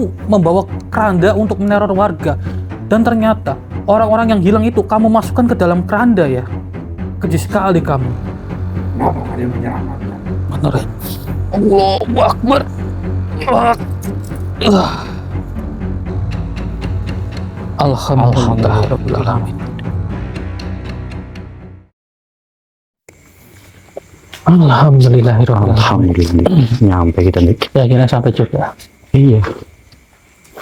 kamu membawa keranda untuk meneror warga. Dan ternyata orang-orang yang hilang itu kamu masukkan ke dalam keranda ya. Keji sekali kamu. Kenapa kalian menyelamatkan? Benar. Allahu Akbar. Alhamdulillahirrahmanirrahim. Alhamdulillahirrahmanirrahim. Alhamdulillah, nyampe kita nih. Ya kira sampai juga. Iya.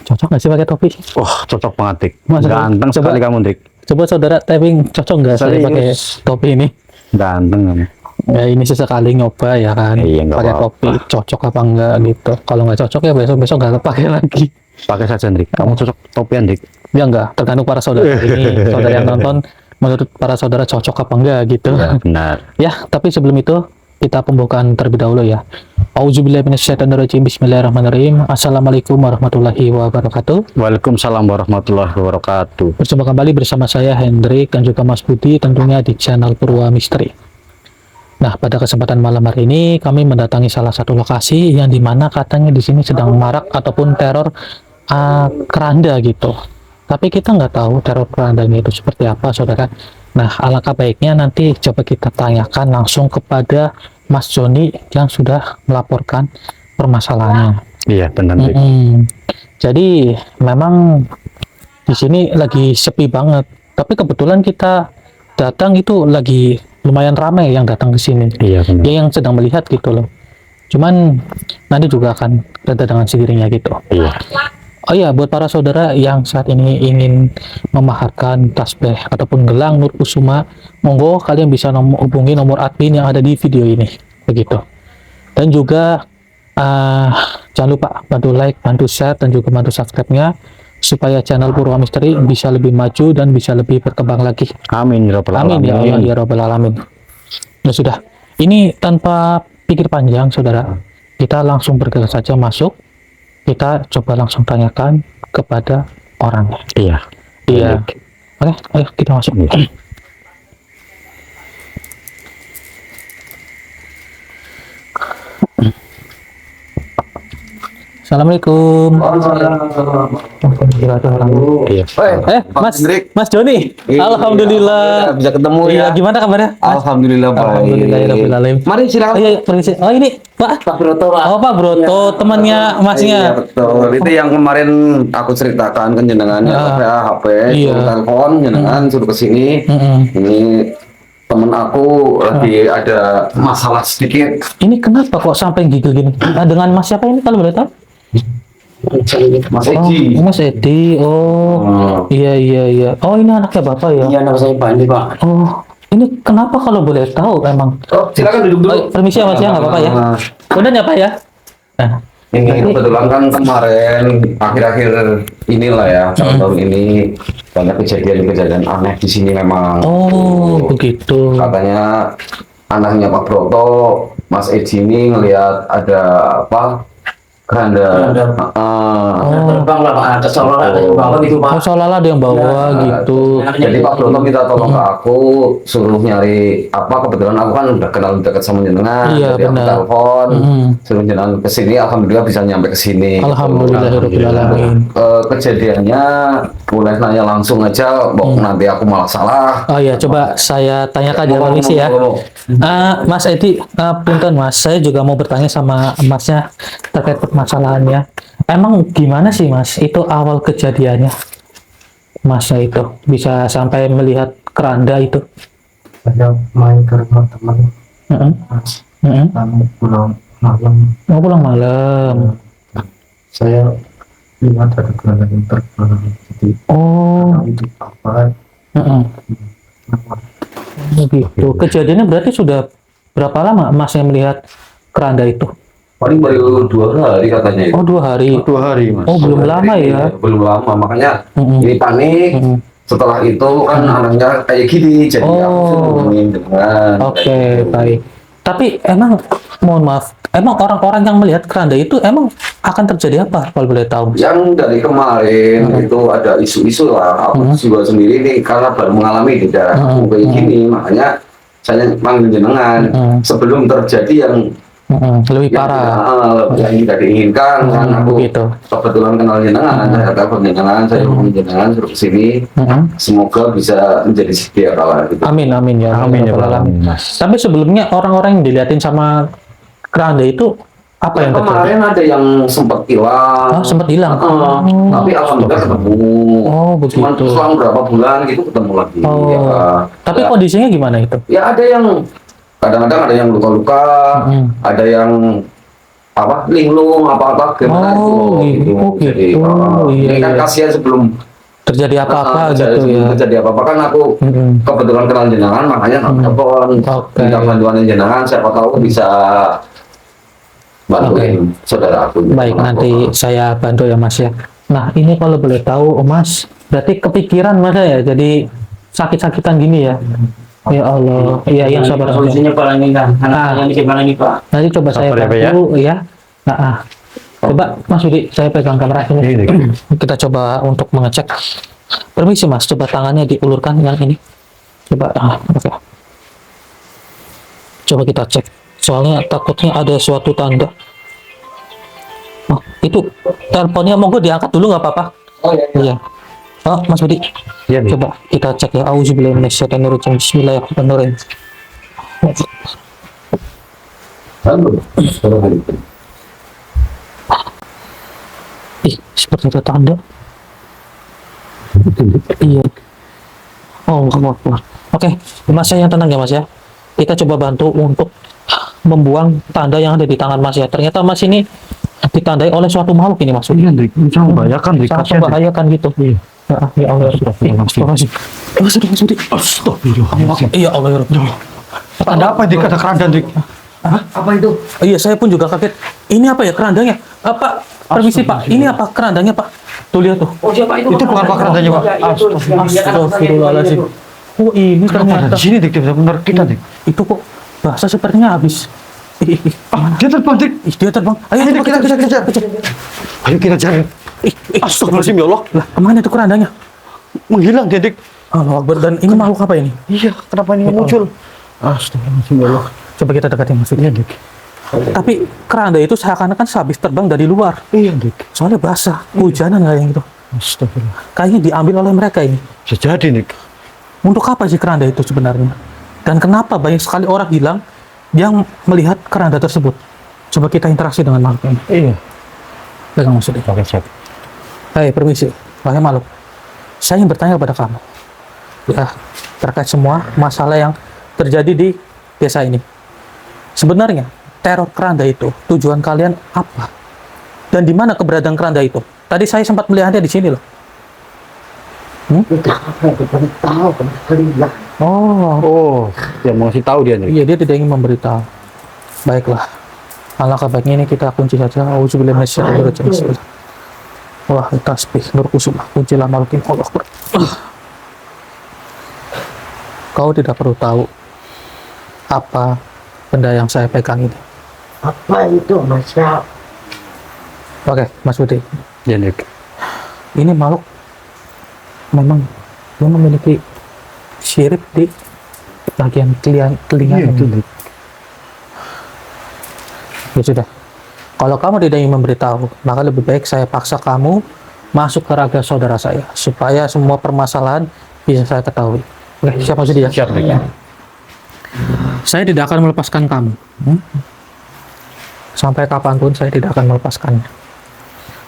Cocok nggak sih pakai topi? Wah, cocok banget, Dik. Masa, Ganteng coba- sekali kamu, Dik. Coba saudara typing, cocok nggak saya Serius? pakai topi ini? Ganteng kamu. Ya ini sesekali nyoba ya kan, Iya, nggak pakai apa-apa. topi cocok apa enggak gitu. Kalau nggak cocok ya besok nggak pakai lagi. Pakai saja, Dik. Kamu cocok topian, Dik. Ya enggak, tergantung para saudara ini, saudara yang nonton, menurut para saudara cocok apa enggak gitu. Ya, benar. Ya, tapi sebelum itu kita pembukaan terlebih dahulu ya. Auzubillahi minasyaitonirrajim. Bismillahirrahmanirrahim. Assalamualaikum warahmatullahi wabarakatuh. Waalaikumsalam warahmatullahi wabarakatuh. Berjumpa kembali bersama saya Hendrik dan juga Mas Budi tentunya di channel Purwa Misteri. Nah, pada kesempatan malam hari ini kami mendatangi salah satu lokasi yang dimana katanya di sini sedang marak ataupun teror keranda gitu. Tapi kita nggak tahu teror kerandanya itu seperti apa, saudara. Nah, alangkah baiknya nanti coba kita tanyakan langsung kepada Mas Joni yang sudah melaporkan permasalahannya. Iya, benar, Dik. Jadi memang di sini lagi sepi banget. Tapi kebetulan kita datang itu lagi lumayan ramai yang datang ke sini. Iya, benar. Ya yang sedang melihat gitu loh. Cuman nanti juga akan reda dengan sendirinya gitu. Iya. Oh iya, buat para saudara yang saat ini ingin memaharkan tasbih ataupun gelang Nur Kusuma, monggo kalian bisa hubungi nomor admin yang ada di video ini, begitu. Dan juga jangan lupa bantu like, bantu share, dan juga bantu subscribe-nya supaya channel Purwa Misteri bisa lebih maju dan bisa lebih berkembang lagi. Amin ya rabbal Amin ya Allah alamin. ya Rabbal Alamin. Ya sudah, ini tanpa pikir panjang saudara, kita langsung bergerak saja masuk. Kita coba langsung tanyakan kepada orangnya. Iya. Iya. Oke, ayo kita masuk. Iya. Assalamualaikum. Iya. Mas, Hendrik. Mas Joni. Iya, Alhamdulillah. bisa ketemu Iya, ya. gimana kabarnya? Mas? Alhamdulillah baik. Alhamdulillahirrahmanirrahim. Mari silakan. Oh, iya, permisi. Oh ini Pak. Pak Broto, Pak. Oh Pak Broto, temannya Masnya. Iya betul. Itu yang kemarin aku ceritakan kan jenengannya HP, Iya. suruh telepon jenengan suruh kesini. Mm-mm. Ini temen aku lagi ada masalah sedikit. Ini kenapa kok sampai gigil gini? Nah, dengan Mas siapa ini kalau boleh tahu? Mas Oh, Egi. Mas Edi. Oh, iya iya iya. Oh, ini anaknya Bapak ya? Iya, nama saya Bandi, Pak. Oh, ini kenapa kalau boleh tahu emang? Oh, silakan duduk dulu. Oh, permisi ya Mas ya, nggak apa-apa ya. Udah ya Pak ya? Nah, Ini kebetulan kan kemarin akhir-akhir inilah ya tahun ini banyak kejadian-kejadian aneh di sini memang. oh begitu. Katanya anaknya Pak Broto, Mas Eji ini ngelihat ada apa keranda. Keranda. Terbang lah, Pak. Ada seolah ada yang bawa gitu, Pak. Oh, seolah-olah ada yang bawa Ya, gitu. Jadi Pak Broto minta tolong ke aku, suruh nyari apa, kebetulan aku kan udah kenal dekat sama jenengan, Iya, jadi aku benar. telepon, Mm. suruh jenengan ke sini, alhamdulillah bisa nyampe ke sini. Alhamdulillahirrahmanirrahim. Kejadiannya boleh nanya langsung aja, nanti aku malah salah. Oh iya, coba saya tanyakan ya permisi ya. Mas Edi, punten Mas, saya juga mau bertanya sama Masnya terkait permasalahannya. Emang gimana sih Mas, itu awal kejadiannya? Masnya itu bisa sampai melihat keranda itu? Saya main ke rumah teman, Heeh. Mas. Heeh. Kami pulang malam. Mau pulang malam. Saya lihat ada keranda yang terbang. Jadi, Oh, itu apa? heeh. Nama Begitu. Kejadiannya berarti sudah berapa lama Masnya melihat keranda itu? Paling baru 2 hari katanya itu. Oh, 2 hari. 2 hari, Mas. Oh, belum lama ya? Belum lama, makanya Mm-mm. ini panik. Mm-mm. Setelah itu kan anaknya kayak gini, jadi aku Oh. suruh hubungin dengan. Oke, baik. Tapi emang, mohon maaf, emang orang-orang yang melihat keranda itu emang akan terjadi apa kalau boleh tahu? Yang dari kemarin itu ada isu-isu lah. Aku juga sendiri nih karena baru mengalami di daerah kayak gini, makanya saya manggil jenengan sebelum terjadi yang Lebih yang parah. yang tidak diinginkan kan aku Begitu. kebetulan kenal jenengan, saya telepon jenengan, saya hubungi jenengan suruh kesini, semoga bisa menjadi setia kalah gitu. Amin, amin ya. Amin ya, Rabbal Pak. alamin. Mas. Tapi sebelumnya orang-orang yang diliatin sama keranda itu apa yang terjadi? Kemarin ada yang sempat hilang. Oh, sempat hilang. Tapi alhamdulillah ketemu. Oh, Cuman begitu. selang berapa bulan gitu ketemu lagi. Oh. Ya, Tapi ya, kondisinya gimana itu? ya ada yang kadang-kadang ada yang luka-luka, ada yang apa linglung apa-apa gimana Oh, itu gitu. Oh, Jadi gitu. Iya, ini kan iya. kasihan sebelum Terjadi apa-apa gitu sebelum ya. terjadi apa-apa kan aku kebetulan kenal jenengan makanya telepon Oke. minta bantuan jenengan siapa tahu bisa bantuin saudara aku. Baik, nanti saya bantu ya Mas ya. Nah, ini kalau boleh tahu Mas, berarti kepikiran Mas ya, jadi sakit-sakitan gini ya. Ya Allah, iya yang sabar. Solusinya Pak ini kan, Ah. anak-anaknya gimana nih Pak? Nanti coba saya Sabar ya, Pak, ya. bantu ya. Coba Mas Budi, saya pegang kamera ini. Kita coba untuk mengecek. Permisi Mas, coba tangannya diulurkan yang ini. Coba, oke. Coba kita cek. Soalnya takutnya ada suatu tanda. Oh, itu teleponnya monggo diangkat dulu nggak apa-apa? Oh iya. Iya. Oh, Mas Budi. Iya, nih. Coba kita cek ya. Auzubillahi minasyaitonirrajim. Bismillahirrahmanirrahim. Ih, seperti ada tanda. Iya. Oh, oke. Mas saya yang tenang ya Mas ya. Kita coba bantu untuk membuang tanda yang ada di tangan Mas ya. Ternyata Mas ini ditandai oleh suatu makhluk ini Mas. Iya, Dik. Jangan membahayakan, Dik. Sangat Kasihan, Dik. membahayakan gitu. Iya. Ya Allah. Astagfirullahaladzim. Mas Budi. Astagfirullahaladzim. Iya Allah ya Rabbi. Ada apa, Dik? Ada keranda, Dik. Apa itu? Iya, saya pun juga kaget. Ini apa ya kerandanya? Apa? Permisi Pak, ini apa kerandanya Pak? Tuh lihat tuh. Oh siapa itu? Itu bukan Pak kerandanya, Pak. Astagfirullahaladzim. Oh ini Kenapa ada ternyata. di sini, Dik? Benar kita, Dik. Itu kok bahasa sepertinya habis. Dia terbang, Dik. Ih, dia terbang. Ayo Ayo, kita kita kejar. Ayo kita cari. Astagfirullahaladzim, ya Allah. Lah, kemana itu kerandanya? Menghilang dia, Dik. Allah Akbar. Dan ini makhluk apa ini? Iya, kenapa ini muncul? Astagfirullahaladzim, ya Allah. Coba kita deketin maksudnya. Iya, Dik. Tapi keranda itu seakan-akan sehabis terbang dari luar. Iya, Dik. Soalnya basah, hujanan kayak gitu. Astagfirullah. Kayaknya diambil oleh mereka ini. Bisa jadi, Dik. Untuk apa sih keranda itu sebenarnya? Dan kenapa banyak sekali orang hilang yang melihat keranda tersebut? Coba kita interaksi dengan makhluk ini. Iya. Pegang maksudnya. Oke, siap. Hai, permisi. Wahai makhluk. Saya ingin bertanya kepada kamu. Ya, terkait semua masalah yang terjadi di desa ini. Sebenarnya, teror keranda itu, tujuan kalian apa? Dan di mana keberadaan keranda itu? Tadi saya sempat melihatnya di sini loh. Oh, Ya, mau ngasih tahu dia, Dik. iya dia tidak ingin memberitahu. Baiklah. Alangkah baiknya ini kita kunci saja. Auzubillahi minasyaitonirrajim. Bismillah. Wah, tasbih nur kusuma. Kuncilah makhluk ini. Allah Akbar. Kau tidak perlu tahu apa benda yang saya pegang ini. Apa itu Mas? Oke, Mas Budi. Ya, Dik. Ini makhluk memang dia memiliki sirip di bagian telinga. Iya, itu, Dik. Ya sudah. Kalau kamu tidak ingin memberitahu, maka lebih baik saya paksa kamu masuk ke raga saudara saya supaya semua permasalahan bisa saya ketahui. Oke, siapa sih dia? Siap, Dik. Saya tidak akan melepaskan kamu. Sampai kapanpun saya tidak akan melepaskannya.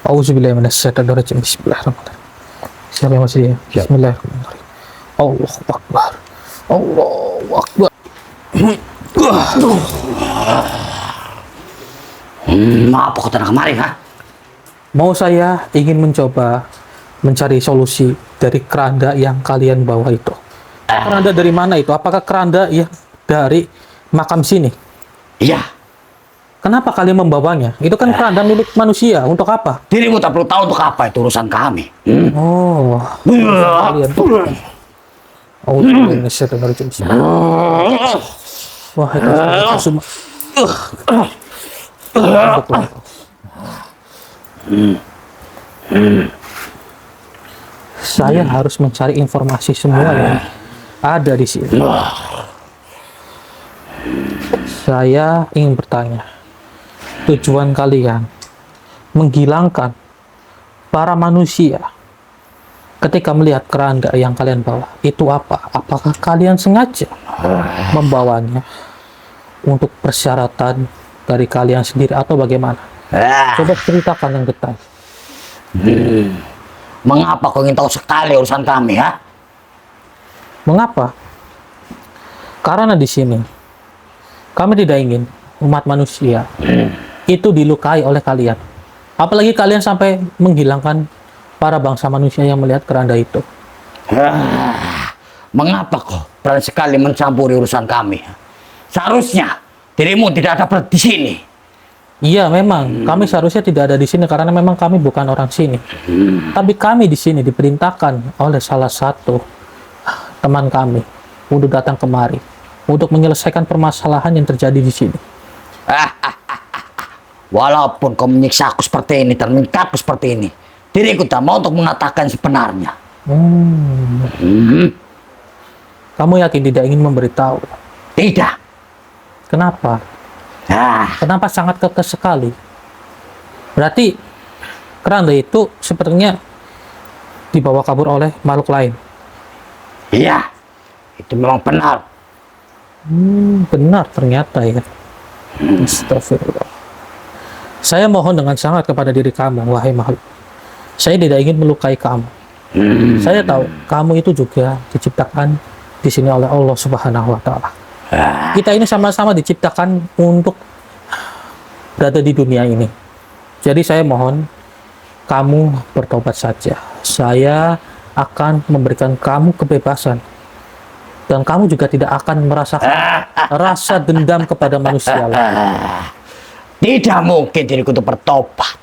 Auzubillahi minasyaitonirrajim. Bismillahirrahmanirrahim. Siapa yang masih dia? Siap. Bismillahirrahmanirrahim. Allahu Akbar. Allahu Akbar. Apa kau tenang kemari ha? Mau saya ingin mencoba mencari solusi dari keranda yang kalian bawa itu. Keranda dari mana itu? Apakah keranda yang dari makam sini? Iya. Kenapa kalian membawanya? Itu kan keranda milik manusia. Untuk apa? Dirimu tak perlu tahu untuk apa itu urusan kami. Oh, kalian tuh. Oh, ini saya dengar itu. Wah, itu semua. Saya harus mencari informasi semua yang ada di sini. Saya ingin bertanya, tujuan kalian menghilangkan para manusia ketika melihat keranda yang kalian bawa itu apa? Apakah kalian sengaja membawanya untuk persyaratan dari kalian sendiri atau bagaimana? Coba ceritakan yang detail. Mengapa kau ingin tahu sekali urusan kami, ha? Mengapa? Karena di sini kami tidak ingin umat manusia itu dilukai oleh kalian. Apalagi kalian sampai menghilangkan para bangsa manusia yang melihat keranda itu. Mengapa kau berani sekali mencampuri urusan kami? Seharusnya dirimu tidak ada di sini. Iya, memang kami seharusnya tidak ada di sini karena memang kami bukan orang sini. Tapi kami di sini diperintahkan oleh salah satu teman kami untuk datang kemari untuk menyelesaikan permasalahan yang terjadi di sini. Walaupun kau menyiksa aku seperti ini dan mengikat seperti ini, diriku tak mau untuk mengatakan sebenarnya. Kamu yakin tidak ingin memberitahu? Tidak. Kenapa? Kenapa sangat kekeh sekali? Berarti keranda itu sepertinya dibawa kabur oleh makhluk lain. Iya, itu memang benar. Benar ternyata ya. Astagfirullah. Saya mohon dengan sangat kepada diri kamu, wahai makhluk. Saya tidak ingin melukai kamu. Saya tahu kamu itu juga diciptakan di sini oleh Allah Subhanahu wa Ta'ala. Kita ini sama-sama diciptakan untuk berada di dunia ini. Jadi saya mohon kamu bertobat saja. Saya akan memberikan kamu kebebasan. Dan kamu juga tidak akan merasakan rasa dendam kepada manusia lain. Tidak mungkin diriku itu bertobat.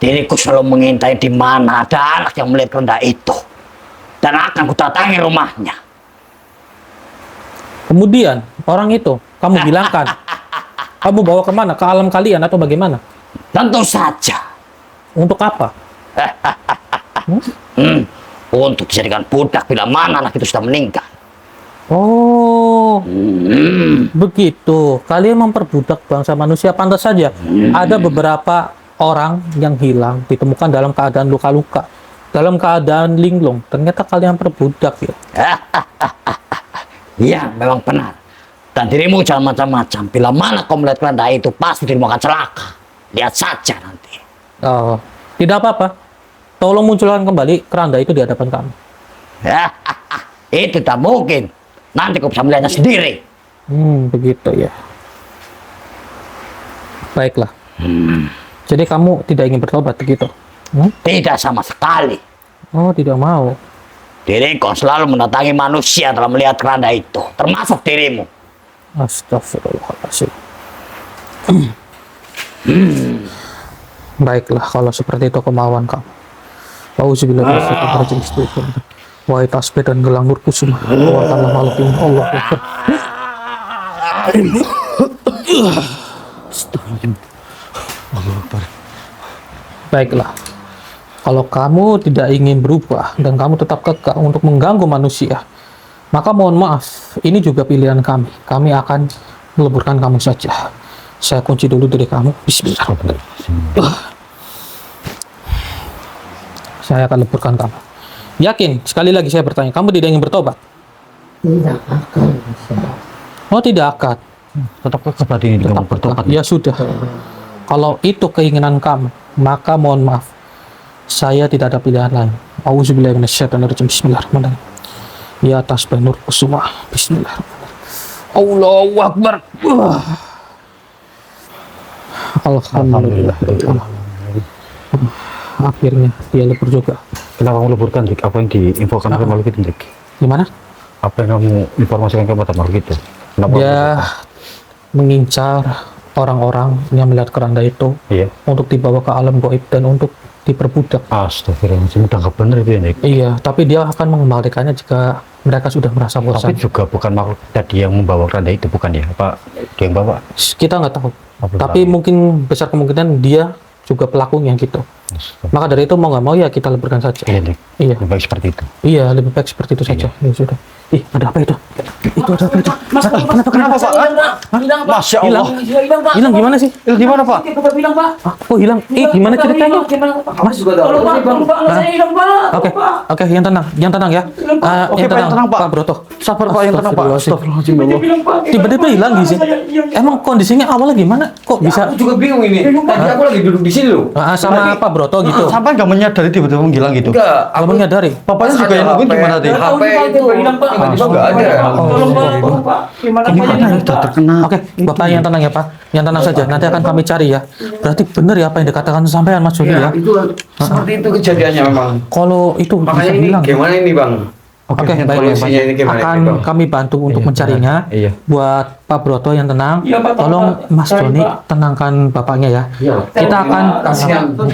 Diriku selalu mengintai di mana ada anak yang melihat keranda itu. Dan akan kudatangi rumahnya. Kemudian orang itu kamu bilangkan, kamu bawa kemana? Ke alam kalian atau bagaimana? Tentu saja. Untuk apa? Untuk dijadikan budak bila mana anak itu sudah meninggal. Oh, begitu. Kalian memperbudak bangsa manusia. Pantas saja ada beberapa orang yang hilang ditemukan dalam keadaan luka-luka, dalam keadaan linglung. Ternyata kalian perbudak ya. Iya, memang benar. Dan dirimu jangan macam-macam. Bila mana kau melihat keranda itu, pasti dirimu akan celaka. Lihat saja nanti. Oh, tidak apa-apa. Tolong munculkan kembali keranda itu di hadapan kami. Itu tak mungkin. Nanti kau bisa melihatnya sendiri. Begitu ya. Baiklah. Jadi kamu tidak ingin bertobat begitu? Tidak sama sekali. Oh, tidak mau. Diriku selalu mendatangi manusia dalam melihat keranda itu, termasuk dirimu. Astagfirullahaladzim. Baiklah, kalau seperti itu kemauan kamu. Auzubillahi minasyaitonir rajim. Wahai tasbih dan gelang nur kusuma, kuatkanlah makhluk ini. Allah Akbar. Baiklah, kalau kamu tidak ingin berubah dan kamu tetap kekeh untuk mengganggu manusia, maka mohon maaf, ini juga pilihan kami. Kami akan meleburkan kamu saja. Saya kunci dulu diri kamu. Bismillahirrahmanirrahim. Saya akan leburkan kamu. Yakin? Sekali lagi saya bertanya, kamu tidak ingin bertobat? Tidak akan bisa. Oh, tidak akan. Tetap kepada ini kamu bertobat. Ya sudah. Kalau itu keinginan kamu, maka mohon maaf. Saya tidak ada pilihan lain. Auzubillahi minasyaitonirrajim. Bismillahirrahmanirrahim. Ya tasbih nur kusuma. Bismillahirrahmanirrahim. Allahu Akbar. Alhamdulillah. Akhirnya dia lebur juga. Kenapa kamu leburkan, Dik? Apa yang diinfokan oleh makhluk itu, Dik? Gimana? Apa yang kamu informasikan kepada makhluk itu? Kenapa Dia mengincar orang-orang yang melihat keranda itu Iya. untuk dibawa ke alam gaib dan untuk diperbudak. Astagfirullahaladzim, udah nggak bener itu ya, Dik? Iya, tapi dia akan mengembalikannya jika mereka sudah merasa bosan. Tapi juga bukan makhluk tadi yang membawa keranda itu, bukan ya? Apa dia yang bawa? Kita nggak tahu. Belum Tapi tahu. mungkin besar kemungkinan dia juga pelakunya gitu. Maka dari itu mau nggak mau ya kita leburkan saja. Iya, Dik. Iya, Lebih baik seperti itu. iya lebih baik seperti itu saja. Ya sudah. Ih, ada apa itu? Itu ada apa itu? Mas, kenapa Pak? Hilang, Pak. Masya Hilang? Allah. Hilang, Pak. Hilang gimana sih? Gimana Pak? Bapak bilang, Pak. Ah, kok hilang? Gimana ceritanya? Mas juga tahu. Tolong, Pak. Tolong, Pak. Anak saya hilang, Pak. Oke, oke, yang tenang ya. Oke, Yang Pak, yang tenang, Pak. Pak Broto. Sabar Pak, yang tenang Pak. Astagfirullahaladzim ya Allah. Bilang, Pak. Tiba-tiba hilang di sini. Emang kondisinya awalnya gimana? Kok bisa? Aku juga bingung ini. Tadi aku lagi duduk di sini loh. Sama Pak Broto gitu. Sampai nggak menyadari tiba-tiba menghilang gitu. Enggak, Aku menyadari. Bapaknya juga yang nungguin gimana tadi? HP itu Hilang, Pak. tiba-tiba enggak ada. Tolong, Pak. Tolong, Pak. Gimana, Pak? Gimana ini udah terkena? Oke, Bapak yang tenang ya Pak. Yang tenang saja. Nanti akan kami cari ya. Berarti benar ya apa yang dikatakan sampean Mas Jody ya? Itu seperti itu kejadiannya memang. Kalau itu Makanya bisa ini hilang. gimana ini Bang? Oke, yang baik. polisinya ini gimana Akan ini, Bang? kami bantu untuk Iya, mencarinya. iya. Buat Pak Broto yang tenang. Iya, Pak, Tolong Pak. Mas Cari, Joni Pak. tenangkan bapaknya ya. Iya. Kita akan kasihan teman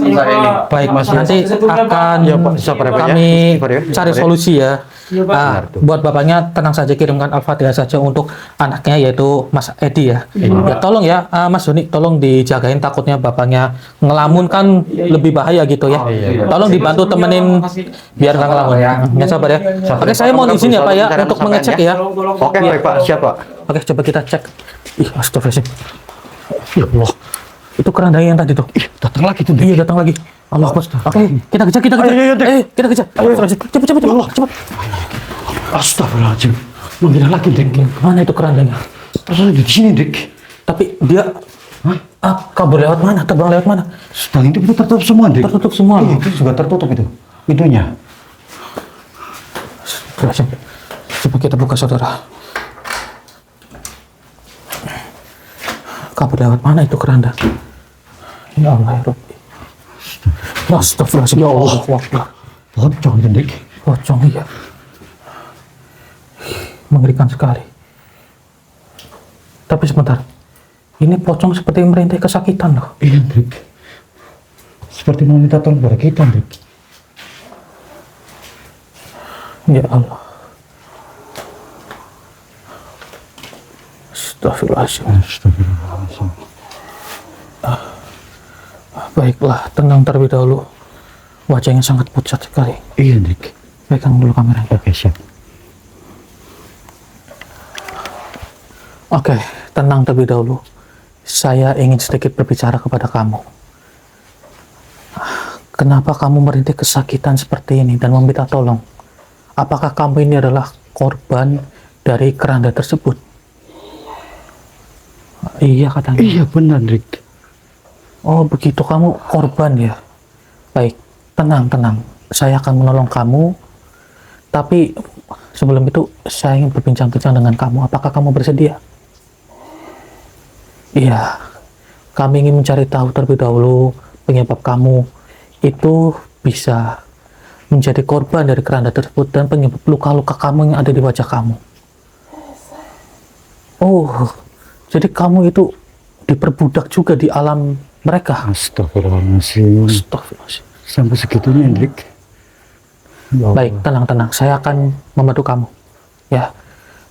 saya ini. baik Mas, nanti akan Ya, Pak, sabar ya, Pak, ya. kami Sabar ya, cari sabar ya. solusi ya. Iya, Pak. Ah, buat bapaknya tenang saja, kirimkan Al-Fatihah saja untuk anaknya yaitu Mas Edi ya. Ya tolong ya Mas Joni, tolong dijagain, takutnya bapaknya ngelamun kan lebih bahaya gitu ya. iya. Tolong dibantu temenin biar nggak ngelamun. Ya sabar ya. Oke, saya mohon izin ya Pak ya untuk mengecek ya. Oke, baik Pak, siap Pak. Oke, coba kita cek. Ih, astagfirullahaladzim. Ya Allah. Itu keranda yang tadi tuh. Datang lagi tuh. Iya, datang lagi. Allah Akbar. Oke, kita kejar, kita kejar. Ayo, Dek. Kita kejar. Cepet. Cepet. Astagfirullahaladzim. Menghilang lagi, Dek. Mana itu kerandanya? Perasaan di sini, Dek. Tapi dia kabur lewat mana? Terbang lewat mana? Sedang itu tertutup semua, Dek. Tertutup semua. Iya, itu juga tertutup itu. Pintunya. Astagfirullahaladzim. Coba kita buka, saudara. Kabur lewat mana itu keranda? Ya Allah ya Rabbi. Astagfirullahaladzim. Ya Allah. Pocong itu, Dek. Pocong iya. Mengerikan sekali. Tapi sebentar. Ini pocong seperti merintih kesakitan loh. Iya, Dek. Seperti mau minta tolong pada kita, Dek. Ya Allah. Astagfirullahaladzim. Astagfirullahaladzim. Baiklah, tenang terlebih dahulu. Wajahnya sangat pucat sekali. Iya, Dek. Pegang dulu kameranya. Oke, siap. Oke, tenang terlebih dahulu. Saya ingin sedikit berbicara kepada kamu. Kenapa kamu merintih kesakitan seperti ini dan meminta tolong? Apakah kamu ini adalah korban dari keranda tersebut? Iya katanya. Iya, benar, Dek. Oh begitu, kamu korban ya. Baik, tenang. Saya akan menolong kamu. Tapi sebelum itu saya ingin berbincang-bincang dengan kamu. Apakah kamu bersedia? Iya, kami ingin mencari tahu terlebih dahulu penyebab kamu itu bisa menjadi korban dari keranda tersebut dan penyebab luka-luka kamu yang ada di wajah kamu. Oh, jadi kamu itu diperbudak juga di alam mereka. Astagfirullahaladzim. Astagfirullahaladzim. Sampai segitunya, Dek. Ya Allah. Baik, tenang. Saya akan membantu kamu. Ya,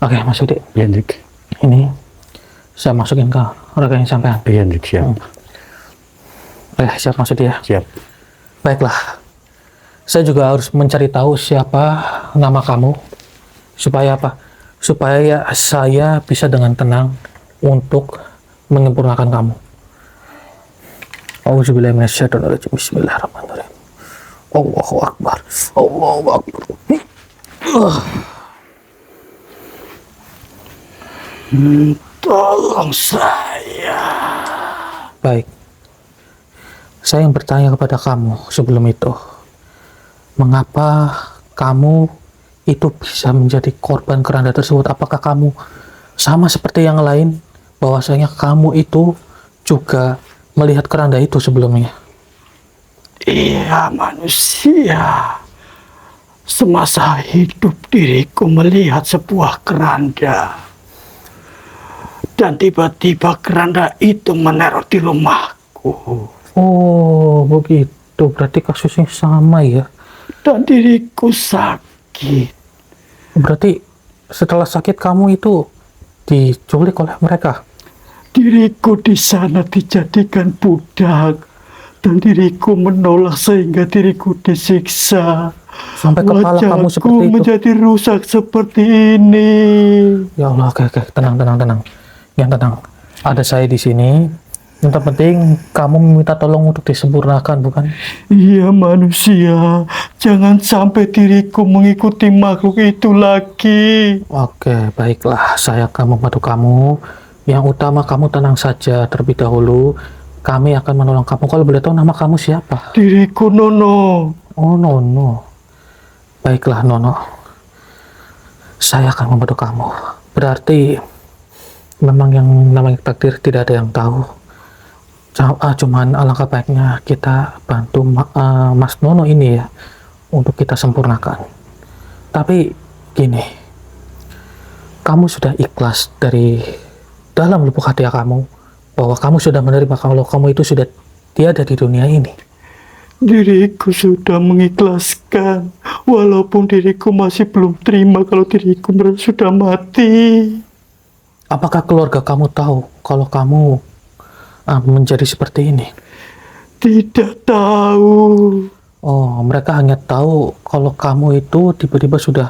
oke Mas Yudi. Iya, Dek. Ini saya masukin ke rekening sampean. Iya, Dek, siap. Oke, siap Mas Yudi ya. Siap. Baiklah. Saya juga harus mencari tahu siapa nama kamu. Supaya apa? Supaya saya bisa dengan tenang untuk menyempurnakan kamu. Auzubillahiminasyaitonirrajim. Bismillahirrahmanirrahim. Allahu Akbar. Allahu Akbar. Tolong saya. Baik. Saya yang bertanya kepada kamu sebelum itu. Mengapa kamu itu bisa menjadi korban keranda tersebut? Apakah kamu sama seperti yang lain? Bahwasanya kamu itu juga melihat keranda itu sebelumnya? Iya, manusia. Semasa hidup diriku melihat sebuah keranda. Dan tiba-tiba keranda itu meneror di rumahku. Oh, begitu. Berarti kasusnya sama ya? Dan diriku sakit. Berarti setelah sakit kamu itu diculik oleh mereka? Diriku di sana dijadikan budak. dan diriku menolak sehingga diriku disiksa. Sampai kepala kamu seperti Wajahku itu. menjadi rusak seperti ini. Ya Allah, oke, tenang. Yang tenang. Ada saya di sini. Yang terpenting kamu meminta tolong untuk disempurnakan, bukan? Iya manusia, jangan sampai diriku mengikuti makhluk itu lagi. Oke, baiklah. Saya akan membantu kamu. Yang utama kamu tenang saja terlebih dahulu. Kami akan menolong kamu. Kalau boleh tahu nama kamu siapa? Diriku Nono. Oh, Nono. Baiklah, Nono. Saya akan membantu kamu. Berarti memang yang namanya takdir tidak ada yang tahu. Cuman alangkah baiknya kita bantu Mas Nono ini ya untuk kita sempurnakan. Tapi gini, kamu sudah ikhlas dari dalam lubuk hati kamu bahwa kamu sudah menerima kalau kamu itu sudah tiada di dunia ini. Diriku sudah mengikhlaskan, walaupun diriku masih belum terima kalau diriku sudah mati. Apakah keluarga kamu tahu kalau kamu menjadi seperti ini? Tidak tahu. Oh, mereka hanya tahu kalau kamu itu tiba-tiba sudah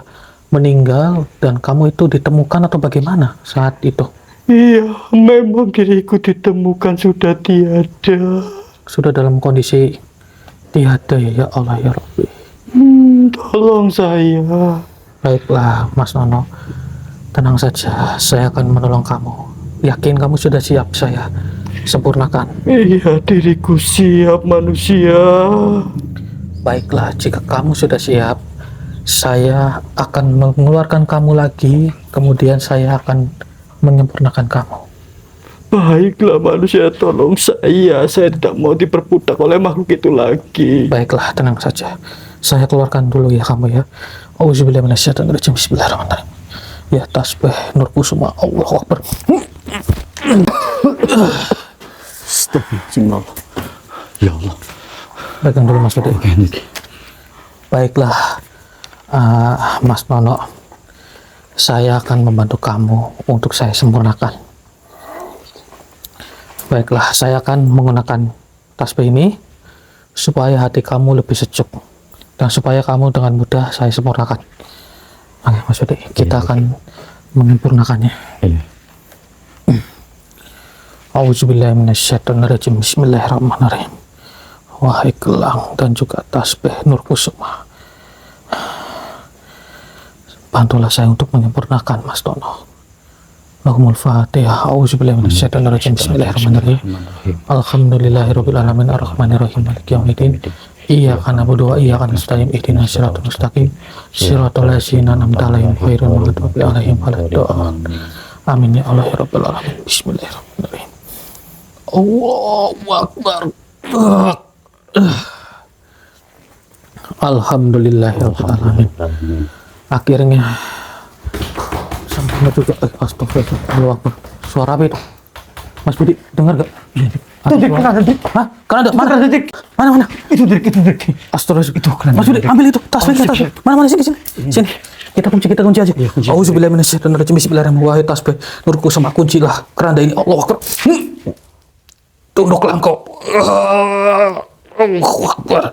meninggal dan kamu itu ditemukan atau bagaimana saat itu? Iya, memang diriku ditemukan sudah tiada. Sudah dalam kondisi tiada ya Allah ya Rabbi. Tolong saya. Baiklah Mas Nono, tenang saja, saya akan menolong kamu. Yakin kamu sudah siap saya sempurnakan? Iya, diriku siap manusia. Baiklah, jika kamu sudah siap, saya akan mengeluarkan kamu lagi, kemudian saya akan menyempurnakan kamu. Baiklah manusia, tolong saya tidak mau diperbudak oleh makhluk itu lagi. Baiklah, tenang saja. Saya keluarkan dulu ya kamu ya. Auzubillahi minasyaitonirrajim. Bismillahirrahmanirrahim. Ya tasbih nur kusuma Allahu Akbar. Astagfirullah. Ya Allah. Pegang dulu Mas Budi. Baiklah, Mas Nono, saya akan membantu kamu untuk saya sempurnakan. Baiklah, saya akan menggunakan tasbih ini supaya hati kamu lebih sejuk dan supaya kamu dengan mudah saya sempurnakan. Oke, Mas Budi, kita akan menyempurnakannya. Iya. Auzubillahi minasyaitonirrajim. Bismillahirrahmanirrahim. Wahai gelang dan juga tasbih nur kusuma, bantulah saya untuk menyempurnakan Mas Nono. Lahumul Fatihah. Auzubillahi minasyaitonirrajim. Bismillahirrahmanirrahim. Alhamdulillahirabbil alamin arrahmanirrahim maliki yaumiddin. Iyyaka na'budu wa iyyaka nasta'in ihdinas siratal mustaqim siratal ladzina an'amta 'alaihim ghairil maghdubi 'alaihim waladdallin. Amin ya Allah ya rabbal alamin. Bismillahirrahmanirrahim. Allahu Akbar. Alhamdulillahirabbil alamin. Akhirnya sampai juga. Astagfirullah. Allahu Akbar. Suara apa itu? Mas Budi, dengar gak? Dik, mana Dik? Hah? Kan ada? Mana? Dik. Mana? Itu Dik. Astagfirullah. Itu keren. Mas Budi, ambil itu tasbihnya. Mana sini. Sini. Kita kunci aja. Auzubillahi minasyaitonirrajim. Bismillahirrahmanirrahim. Tasbih nurku sama kuncilah keranda ini. Allahu Akbar. Tunduklah engkau. Allahu Akbar.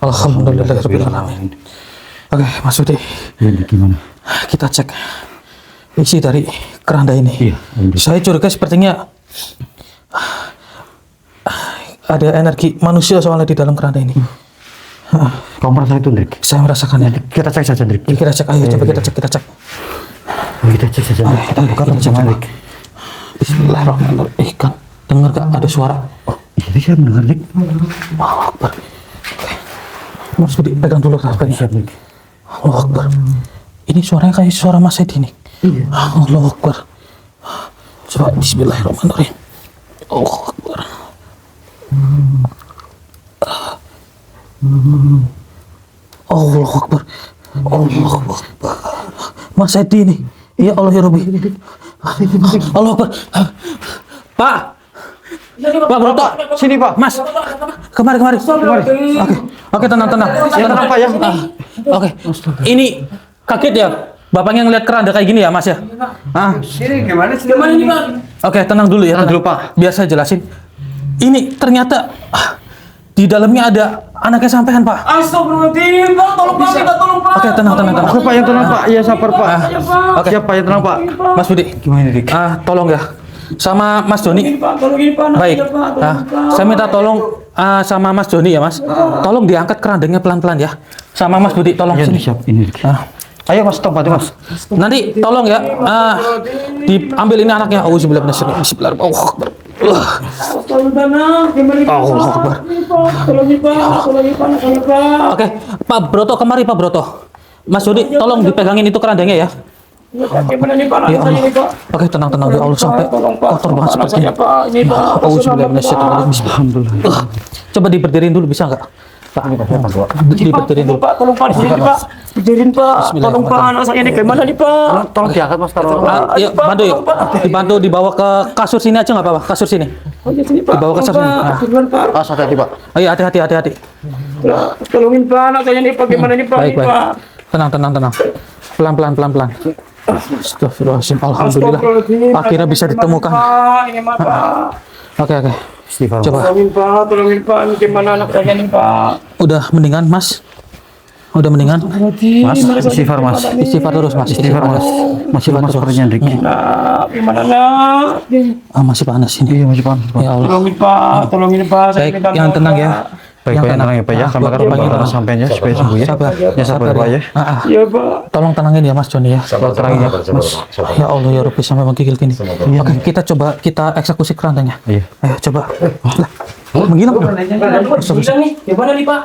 Alhamdulillahirabbil alamin. Oke, Mas Budi. Gimana? Kita cek isi dari keranda ini. Iya, Saya curiga sepertinya ada energi manusia soalnya di dalam keranda ini. Kamu merasa itu Dik? Saya merasakannya. Kita cek saja Dik. Kita cek, ayo coba kita cek. Kita cek saja. Kita buka Dik. Bismillahirrahmanirrahim. Kan dengar gak ada suara? Iya, saya mendengar Dik. Allahu Akbar. Mas Budi, pegang dulu tasbihnya. Siap Dik. Allahu Akbar. Ini suaranya kayak suara Mas Edi nih. Iya. Allahu Akbar. Coba Bismillahirrahmanirrahim. Allahu Akbar. Allahu Akbar. Allahu Akbar. Mas Edi nih. Ya Allah ya Rabbi. Allahu Akbar. Pak. Pak Broto, Sini Pak. Mas. Kemari. Oke, tenang. Ya tenang Pak ya. Oke. Ini kaget ya? bapaknya ngeliat keranda kayak gini ya Mas ya? Ah, Ini gimana sih? Gimana ini, Pak? oke tenang dulu ya. Tenang dulu, Pak. Biar saya jelasin. Ini ternyata di dalamnya ada anaknya sampean Pak. Astagfirullahaladzim, Pak. Tolong Pak, minta tolong Pak. Oke tenang. Oke, Pak, yang tenang, Pak. Iya, sabar, Pak. Oke. Siapa yang tenang, Pak? Mas Budi. Gimana, Dik? Tolong ya. Sama Mas Joni. Pak, tolongin Pak. Baik. Saya minta tolong sama Mas Joni ya Mas. Tolong diangkat kerandanya pelan-pelan ya. Sama Mas Budi tolong Iya, sini. siap. Ini, Dik. Ayo, Mas, stop, Mas. Nanti tolong ya. Diambil ini anaknya. Auzubillahi minasyaitonir rajim. Bismillahirrahmanirrahim. Allahu Akbar. Oke, Pak Broto kemari Pak Broto. Mas Joni, tolong dipegangin itu kerandanya ya. Ya Allah. Oke, tenang. Ya Allah, sampai kotor banget seperti ini. Auzubillahi minasyaitonir rajim. Alhamdulillah. Coba diberdiriin dulu bisa nggak? Pak, diberdiriin dulu. Pak, tolong Pak, di sini, Pak. Berdiriin, Pak. Tolong Pak, anak saya ini gimana nih, Pak? Tolong diangkat Mas taruh. Yuk, bantu yuk. Dibantu dibawa ke kasur sini aja nggak apa-apa? Kasur sini. Oh, di sini, Pak. Dibawa ke kasur sini. Duluan, Pak. Hati-hati Pak. Ayo hati-hati. Tolongin, Pak, anak saya ini, Pak. Gimana nih, Pak? Baik. Ini, Pak. Tenang. Pelan-pelan. Astagfirullahaladzim. Alhamdulillah. Astagfirullahaladzim. Akhirnya bisa ditemukan. Pak, ini mah, Pak. Oke. Coba. Tolongin, Pak. Ini gimana anak saya nih, Pak? Udah mendingan, Mas? Udah mendingan? Mas, istighfar, Mas. Istighfar terus, Mas. Istighfar, Mas. Masih panas perutnya, Dik. Nah, Gimana, nak? Masih panas ini. Iya, masih panas, Pak. Ya Allah. Tolongin, Pak. Saya Baik, minta yang tolong, tenang Pak. ya. Baik, Pak, yang tenang ya, Pak, ya. Kami akan Bapak yang membawa tenang. sampai ya, supaya sembuh ya. Sabar. Ya, sabar, Pak, ya. Iya, Pak. Tolong tenangin ya Mas Joni ya. sabar. Ya Allah ya Rabbi sampai menggigil gini. Oke, kita coba kita eksekusi kerandanya. Iya. Ayo coba. Lah, menghilang. Gimana nih, Pak?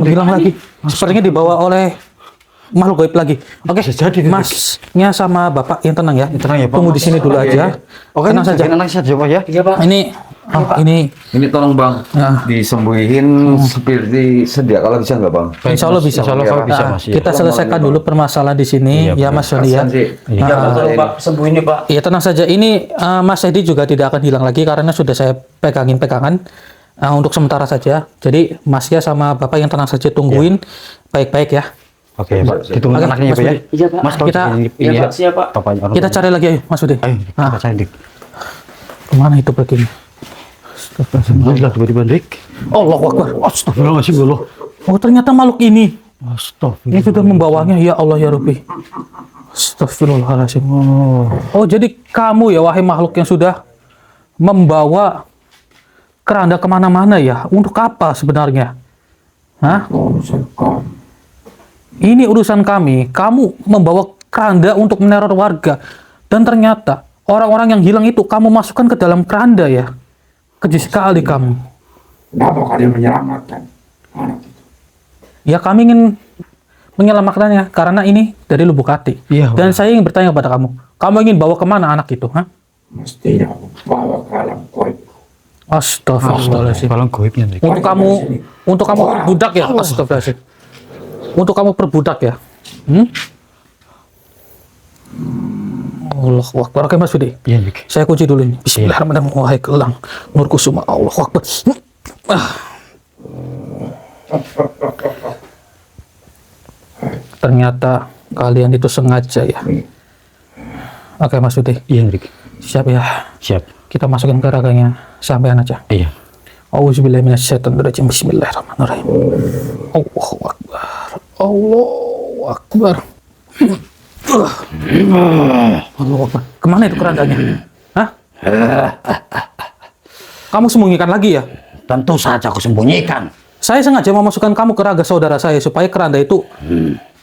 Menghilang lagi. Sepertinya dibawa oleh makhluk gaib lagi. Oke, Masnya sama Bapak yang tenang ya. Tenang ya, Pak. Tunggu di sini dulu aja. Oke, Tenang saja. Tenang saja, Pak, ya. Ini ini Ini tolong Bang, Nah. disembuhin seperti sedia kala bisa nggak Bang? Insya Allah bisa. Insya Allah kalau bisa, Nah, Mas. Iya. kita selesaikan dulu permasalahan di sini Iya, ya Mas Joni ya. Kasihan sih. Iya. Tolong, Pak. Sembuhin nih, Pak. Iya tenang saja. Ini Mas Edi juga tidak akan hilang lagi karena sudah saya pegangin pegangan untuk sementara saja. Jadi Masnya sama Bapak yang tenang saja tungguin baik-baik ya. Oke, Pak. Ditunggu Oke, anaknya ya, Mas Pak, ya. Budi. Iya, Pak. Mas, Kita- iya, Pak. Siap, Pak. Kita cari lagi ayo Mas Budi. Ayo, kita cari, Dik. Kemana itu begini? Alhamdulillah, tiba-tiba, Dik. Allahu Akbar. Astagfirullahaladzim, Allah. Oh ternyata makhluk ini Astagfirullah. ini sudah membawanya ya Allah ya Rabbi. Astagfirullahaladzim. Oh jadi kamu ya wahai makhluk yang sudah membawa keranda kemana-mana ya. Untuk apa sebenarnya? Hah? Ini urusan kami. Kamu membawa keranda untuk meneror warga. Dan ternyata orang-orang yang hilang itu kamu masukkan ke dalam keranda ya. Keji sekali kamu. Kenapa kalian menyelamatkan anak itu? Ya kami ingin menyelamatkannya karena ini dari lubuk hati. Iya, Dan saya ingin bertanya kepada kamu. Kamu ingin bawa kemana anak itu? Hah? Mestinya aku bawa ke alam goib. Astagfirullahaladzim. Kalau goibnya, Dik. Untuk kamu perbudak ya? Astagfirullahaladzim. Untuk kamu perbudak ya? Allahu Akbar. Oke Mas Budi. Iya, Dik. Saya kunci dulu ini. Bismillahirrahmanirrahim. Wahai gelang nur kusuma. Allahu Akbar. Ternyata kalian itu sengaja ya. Oke Mas Budi. Iya, Dik. Siap ya. Siap. Kita masukin ke raganya. Sampean aja. Iya. Auzubillahi minasyaitonirrajim. Bismillahirrahmanirrahim. Allahu Akbar. Allahu Akbar. Allahu Akbar. Kemana itu kerandanya? Hah? Kamu sembunyikan lagi ya? Tentu saja aku sembunyikan. Saya sengaja memasukkan kamu ke raga saudara saya supaya keranda itu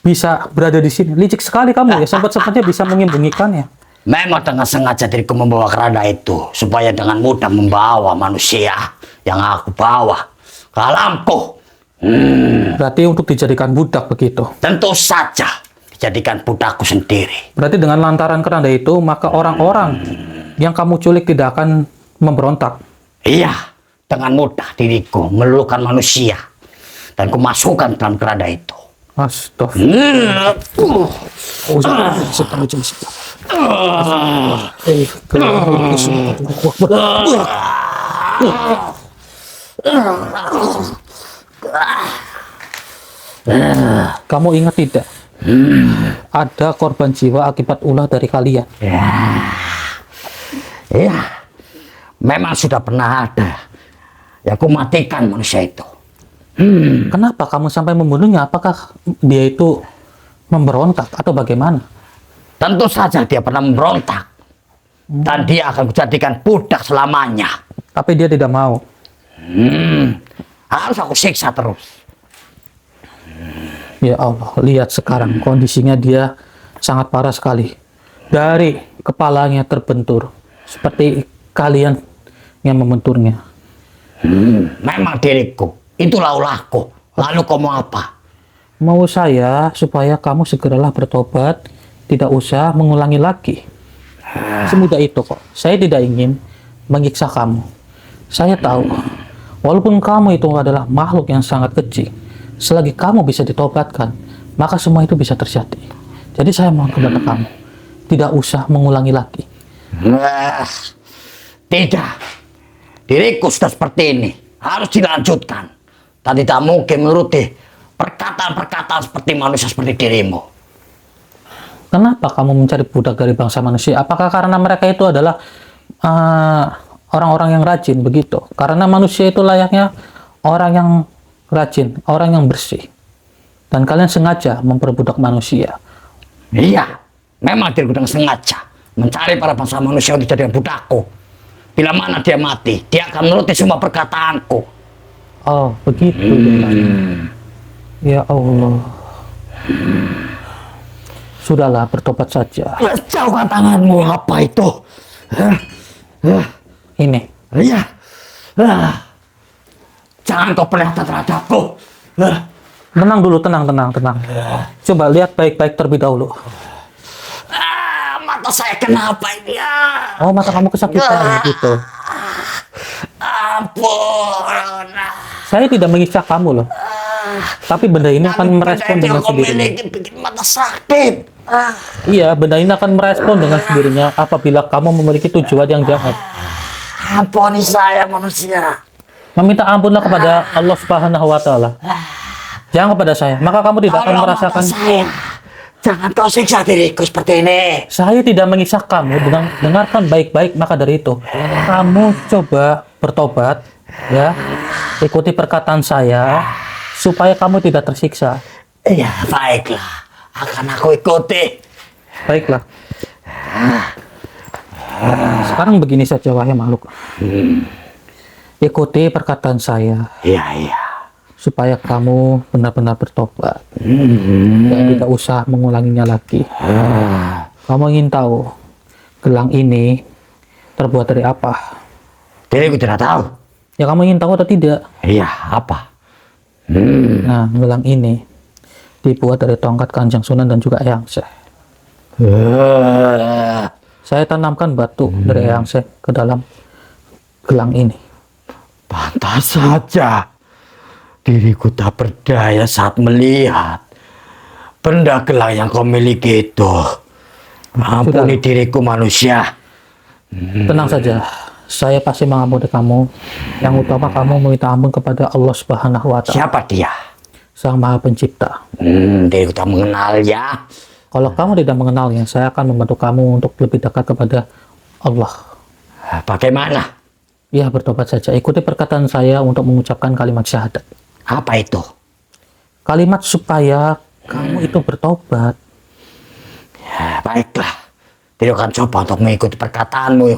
bisa berada di sini. Licik sekali kamu ya. Sempat-sempatnya bisa menyembunyikannya. Memang dengan sengaja diriku membawa keranda itu supaya dengan mudah membawa manusia yang aku bawa ke alamku. Berarti untuk dijadikan budak begitu. Tentu saja dijadikan budakku sendiri. Berarti dengan lantaran keranda itu, maka orang-orang yang kamu culik tidak akan memberontak. Iya, dengan mudah diriku meluluhkan manusia dan kumasukkan dalam keranda itu. Astagfirullah. Kamu ingat tidak? Ada korban jiwa akibat ulah dari kalian. Ya, memang sudah pernah ada yang aku matikan manusia itu. Kenapa kamu sampai membunuhnya? Apakah dia itu memberontak atau bagaimana? Tentu saja dia pernah memberontak. Dan dia akan kujadikan budak selamanya. Tapi dia tidak mau. Harus aku siksa terus. Ya Allah, lihat sekarang kondisinya dia sangat parah sekali. Dari kepalanya terbentur. Seperti kalian yang membenturnya. Memang diriku, itulah ulahku. Lalu kau mau apa? Mau saya supaya kamu segeralah bertobat, tidak usah mengulangi lagi. Semudah itu kok. Saya tidak ingin menyiksa kamu. Saya tahu, walaupun kamu itu adalah makhluk yang sangat kecil, selagi kamu bisa ditobatkan, maka semua itu bisa terjadi. Jadi saya mohon kepada kamu, tidak usah mengulangi lagi. Tidak. Diriku sudah seperti ini. Harus dilanjutkan. Dan tidak mungkin menuruti perkataan-perkataan seperti manusia seperti dirimu. Kenapa kamu mencari budak dari bangsa manusia? Apakah karena mereka itu adalah orang-orang yang rajin begitu? Karena manusia itu layaknya orang yang rajin, orang yang bersih. Dan kalian sengaja memperbudak manusia. Iya, memang diriku dengan sengaja mencari para bangsa manusia untuk jadi budakku. Bila mana dia mati, dia akan menuruti semua perkataanku. Oh, begitu. Ya Allah. Sudahlah, bertobat saja. Jauhkan tanganmu, apa itu? Ini. Iya. Jangan kau perlihatkan terhadapku. Tenang dulu, tenang. Coba lihat baik-baik terlebih dahulu. Mata saya kenapa ini? Oh, mata kamu kesakitan gitu. Ampun. Saya tidak menyiksa kamu loh. Tapi benda ini akan merespon dengan sendirinya. Bikin mata sakit. Iya, benda ini akan merespon dengan sendirinya apabila kamu memiliki tujuan yang jahat. Ampuni saya manusia. Meminta ampunlah kepada Allah Subhanahu wa taala. Jangan kepada saya, maka kamu tidak akan Tolong merasakan. mata saya. Jangan kau siksa diriku seperti ini. Saya tidak menyiksa kamu, dengan dengarkan baik-baik. Maka dari itu, kamu coba bertobat, ya, ikuti perkataan saya supaya kamu tidak tersiksa. Iya, baiklah. Akan aku ikuti. Baiklah. Sekarang begini saja, wahai makhluk. Ikuti perkataan saya Iya. supaya kamu benar-benar bertobat dan tidak usah mengulanginya lagi. Kamu ingin tahu gelang ini terbuat dari apa? Diriku tidak tahu. Ya, kamu ingin tahu atau tidak? Iya, apa? Nah, gelang ini dibuat dari tongkat Kanjeng Sunan dan juga Eyang Syekh. Saya tanamkan batu dari Eyang Syekh ke dalam gelang ini. Pantas saja diriku tak berdaya saat melihat benda gelang yang kau miliki itu. Ampuni diriku manusia. Tenang saja, saya pasti mengampuni kamu. Yang utama kamu meminta ampun kepada Allah Subhanahu wa taala, Siapa dia? Sang Maha Pencipta. Diriku tak mengenal ya. Kalau kamu tidak mengenalnya, saya akan membantu kamu untuk lebih dekat kepada Allah. Bagaimana? Ya, bertobat saja. Ikuti perkataan saya untuk mengucapkan kalimat syahadat. Apa itu? Kalimat supaya kamu itu bertobat. Ya, baiklah. Diriku akan coba untuk mengikuti perkataanmu.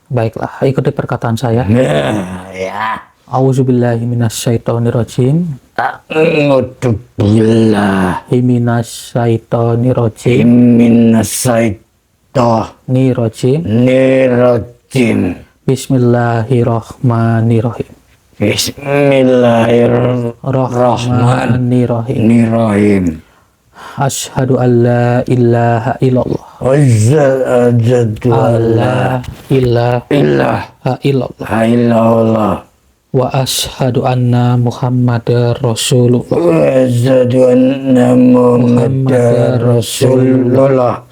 Baiklah, ikuti perkataan saya. Ya. Auzubillahi minasyaitonirrajim. A'udzubillah Minasyaitonirrajim. Minasyaitonirrajim. Nirajim. Bismillahirrahmanirrahim. Bismillahirrahmanirrahim. Asyhadu an la ilaha illallah. Asyhadu an La ilaha illallah. Wa asyhadu anna Muhammadar Rasulullah. Asyhadu anna Muhammadar Rasulullah.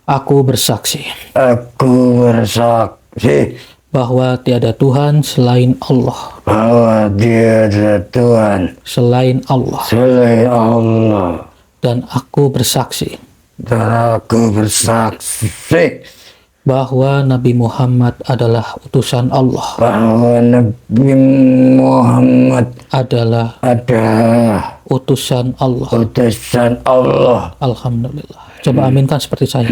Aku bersaksi Aku bersaksi bahwa tiada Tuhan selain Allah. bahwa tiada Tuhan Selain Allah. selain Allah. dan aku bersaksi Dan aku bersaksi bahwa Nabi Muhammad adalah utusan Allah, bahwa Nabi Muhammad adalah adalah utusan Allah. utusan Allah. Alhamdulillah. Coba aminkan seperti saya.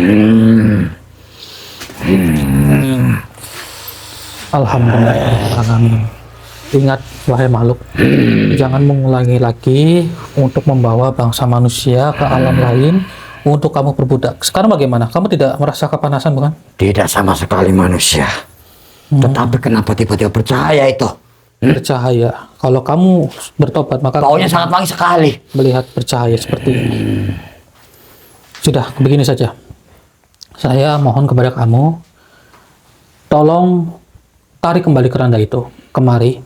Alhamdulillah. Amin. Ingat wahai makhluk, jangan mengulangi lagi untuk membawa bangsa manusia ke alam lain untuk kamu berbudak. Sekarang bagaimana? Kamu tidak merasa kepanasan, bukan? Tidak sama sekali manusia. Tetapi kenapa tiba-tiba percaya itu? Bercahaya. Kalau kamu bertobat, maka Baunya sangat wangi sekali. melihat bercahaya seperti ini. Sudah, begini saja. Saya mohon kepada kamu, tolong tarik kembali keranda itu kemari,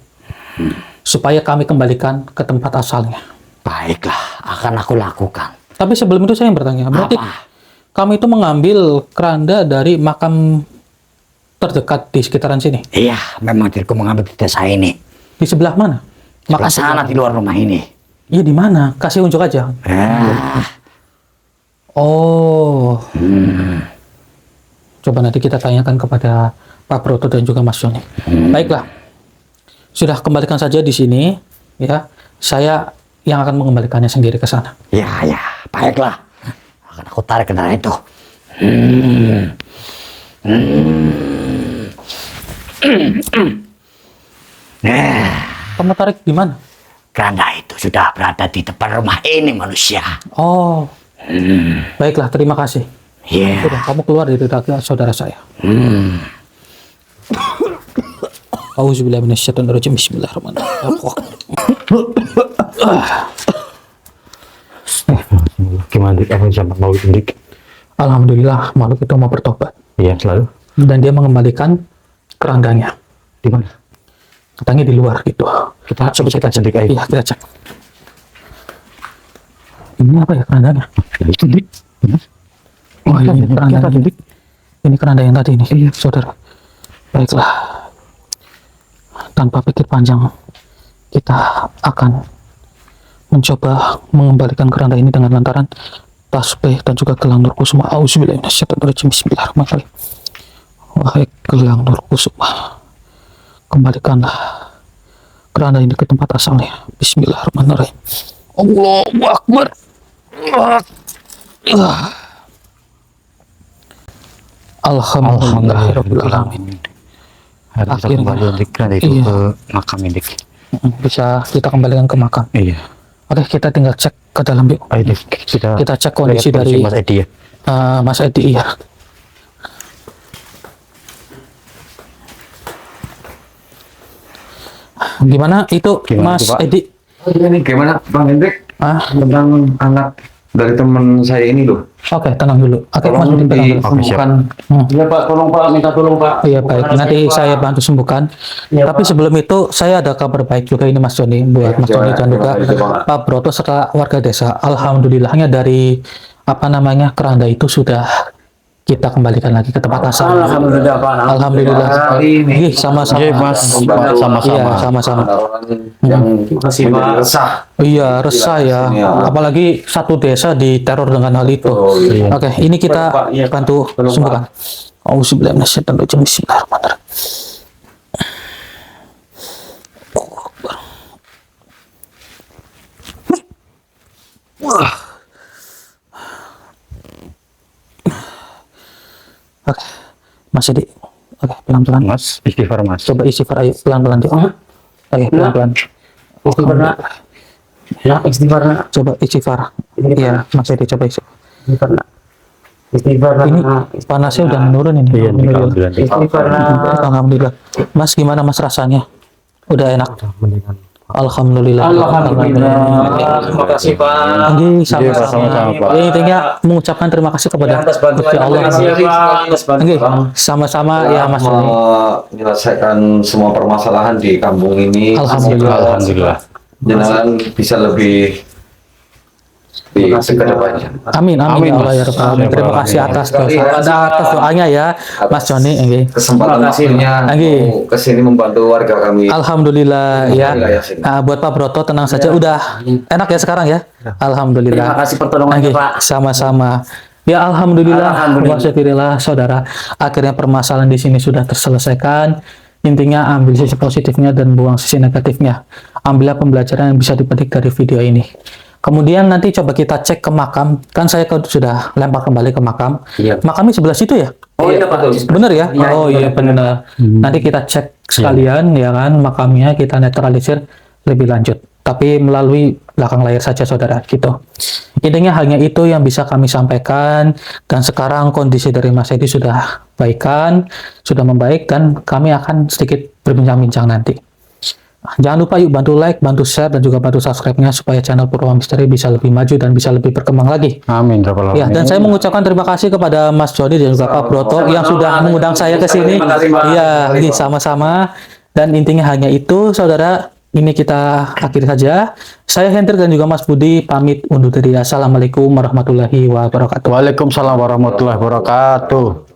supaya kami kembalikan ke tempat asalnya. Baiklah, akan aku lakukan. Tapi sebelum itu saya yang bertanya, berarti Apa? kamu itu mengambil keranda dari makam terdekat di sekitaran sini? Iya, memang diriku mengambil di desa ini. Di sebelah mana? Maka sana di luar rumah ini. Iya, di mana? Kasih unjuk aja. Oh. Coba nanti kita tanyakan kepada Pak Broto dan juga Mas Joni. Baiklah. Sudah, kembalikan saja di sini, ya. Saya yang akan mengembalikannya sendiri ke sana. Ya, ya, baiklah. Akan aku tarik kendaraan itu. Kamu tarik di mana? Keranda itu sudah berada di depan rumah ini manusia. Oh. Baiklah, terima kasih. Iya. Sudah, kamu keluar dari dada saudara saya. Auzubillahiminasyaitonirrajim. Bismillahirrahmanirrahim. Gimana dik? Apa sama mau dik? Alhamdulillah, makhluk itu mau bertobat. Iya selalu. Dan dia mengembalikan kerandanya. Di mana? Katanya di luar gitu. Kita Coba kita cek. dik. Iya, kita cek. Ini apa ya kerandanya? Ya, itu dik. Oh, ini keranda tadi, ini. Dik. Ini keranda yang tadi ini, saudara. Baiklah. Tanpa pikir panjang, kita akan mencoba mengembalikan keranda ini dengan lantaran tasbih dan juga gelang nur kusuma. Auzubillahiminasyaitonirrajim. Bismillahirrahmanirrahim. Wahai gelang nur kusuma, kembalikanlah keranda ini ke tempat asalnya. Bismillahirrahmanirrahim. Allahu Akbar. Alhamdulillahirrahmanirrahim. Harus kita Akhirnya. kembali dik keranda itu Iya. ke makam ini dik. Bisa kita kembalikan ke makam. Iya. Oke, kita tinggal cek ke dalam yuk. Ayo dik, kita Kita cek kondisi lihat dari Mas Edi ya. Mas Edi ya. Gimana itu Gimana Mas itu, Pak? Edi? Oh, ini gimana Bang Hendrik? Tentang anak dari teman saya ini loh. Oke, tenang dulu. Oke, Mas Tolong Edi tenang dulu. disembuhkan. Hmm. Iya Pak, tolong Pak, minta tolong Pak. Iya baik, nanti saya bantu sembuhkan. Tapi sebelum itu saya ada kabar baik juga ini Mas Joni buat Mas Joni dan juga Pak Broto serta warga desa. Alhamdulillahnya dari keranda itu sudah kita kembalikan lagi ke tempat asal. Alhamdulillah, Pak. Alhamdulillah. Ini Sama-sama. Iya, Mas. Sama-sama. Iya, sama-sama. ada orang yang masih resah. Iya, resah ya. Apalagi satu desa diteror dengan hal itu. Iya. Oke, ini kita bantu sembuhkan. Auzubillahiminasyaitonirrajim. Bismillahirrahmanirrahim. Oke, Mas Edi. Oke, pelan-pelan. Mas, istighfar Mas. Coba istighfar, ayo pelan-pelan. Oke, pelan-pelan. Istighfar nak. Nak istighfar nak. Coba istighfar. Iya, Mas Edi coba istighfar. Istighfar nak. Istighfar nak. Ini panasnya udah menurun ini. Iya, dik, Alhamdulillah. alhamdulillah dik. Istighfar nak. Alhamdulillah. Mas, gimana Mas rasanya? Udah enak? Mendingan. Alhamdulillah. Alhamdulillah. Terima kasih Pak. Ini Iya, Pak, sama-sama. sama-sama, Pak. Ini intinya mengucapkan terima kasih kepada Atas bantuan Gusti Allah. Terima kasih Pak. Atas Oke, bantuan. sama-sama ya Mas Joni. Menyelesaikan semua permasalahan di kampung ini. Alhamdulillah. Alhamdulillah. Jangan bisa lebih di kedepannya. Amin, amin, Amin, ya Allah Mas. ya Rabbal Alamin. Amin, Terima Rabbal kasih Alamin. atas atas doanya ya, Mas Joni. Nggih. Kesempatan waktunya Nggih. mau kesini membantu warga kami. Alhamdulillah ya. Alhamdulillah, ya, Sin. Buat Pak Broto tenang saja, udah enak ya sekarang ya. Alhamdulillah. Terima kasih pertolongannya, Nggih, Pak. sama-sama. Ya alhamdulillah, wasyukurillah saudara. Akhirnya permasalahan di sini sudah terselesaikan. Intinya ambil sisi positifnya dan buang sisi negatifnya. Ambillah pembelajaran yang bisa dipetik dari video ini. Kemudian nanti coba kita cek ke makam. Kan saya sudah lempar kembali ke makam. Iya. Makamnya sebelah situ ya? Oh iya Pak. Bener ya? Oh iya benar. Nanti kita cek sekalian ya kan makamnya, kita netralisir lebih lanjut. Tapi melalui belakang layar saja saudara gitu. Intinya hanya itu yang bisa kami sampaikan, dan sekarang kondisi dari Mas Edi sudah baikan, sudah membaik, dan kami akan sedikit berbincang-bincang nanti. Jangan lupa yuk bantu like, bantu share, dan juga bantu subscribe-nya supaya channel Purwa Misteri bisa lebih maju dan bisa lebih berkembang lagi. Amin, Rabbal Ya, Alamin. dan saya mengucapkan terima kasih kepada Mas Joni dan juga Pak Broto yang sudah mengundang saya ke sini. Terima kasih, Pak. Iya, ini sama-sama. Dan intinya hanya itu, saudara. Ini kita akhiri saja. Saya Hendrik dan juga Mas Budi pamit undur diri. Assalamualaikum warahmatullahi wabarakatuh. Waalaikumsalam warahmatullahi wabarakatuh.